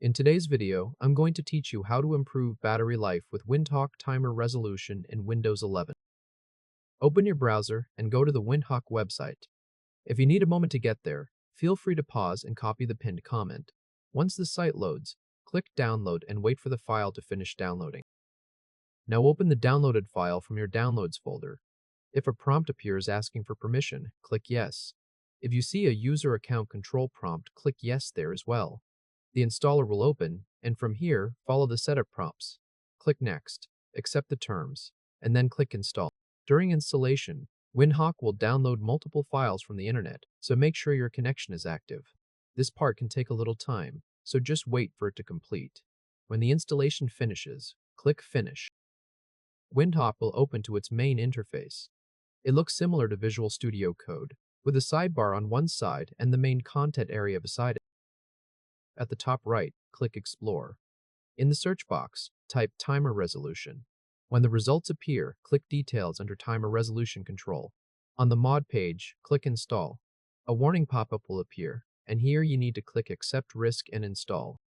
In today's video, I'm going to teach you how to improve battery life with Windhawk Timer Resolution in Windows 11. Open your browser and go to the Windhawk website. If you need a moment to get there, feel free to pause and copy the pinned comment. Once the site loads, click Download and wait for the file to finish downloading. Now open the downloaded file from your Downloads folder. If a prompt appears asking for permission, click Yes. If you see a user account control prompt, click Yes there as well. The installer will open, and from here, follow the setup prompts. Click Next, accept the terms, and then click Install. During installation, Windhawk will download multiple files from the internet, so make sure your connection is active. This part can take a little time, so just wait for it to complete. When the installation finishes, click Finish. Windhawk will open to its main interface. It looks similar to Visual Studio Code, with a sidebar on one side and the main content area beside it. At the top right, click Explore. In the search box, type Timer Resolution. When the results appear, click Details under Timer Resolution Control. On the mod page, click Install. A warning pop-up will appear, and here you need to click Accept Risk and Install.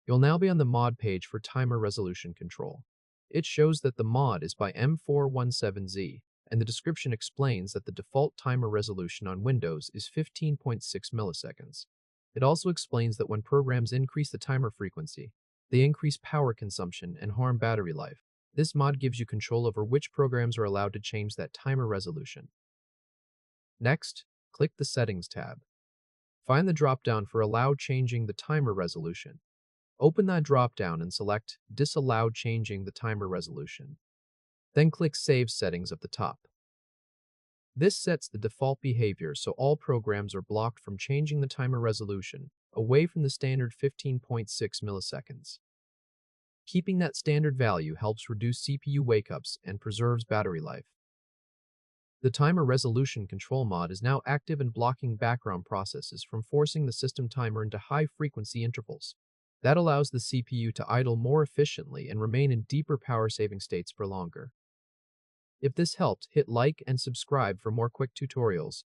You'll now be on the mod page for Timer Resolution Control. It shows that the mod is by M417Z, and the description explains that the default timer resolution on Windows is 15.6 milliseconds. It also explains that when programs increase the timer frequency, they increase power consumption and harm battery life. This mod gives you control over which programs are allowed to change that timer resolution. Next, click the Settings tab. Find the drop-down for Allow changing the timer resolution. Open that drop-down and select Disallow changing the timer resolution. Then click Save Settings at the top. This sets the default behavior so all programs are blocked from changing the timer resolution away from the standard 15.6 milliseconds. Keeping that standard value helps reduce CPU wake-ups and preserves battery life. The Timer Resolution Control mod is now active and blocking background processes from forcing the system timer into high-frequency intervals. That allows the CPU to idle more efficiently and remain in deeper power-saving states for longer. If this helped, hit like and subscribe for more quick tutorials.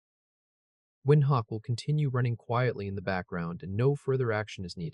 Windhawk will continue running quietly in the background and no further action is needed.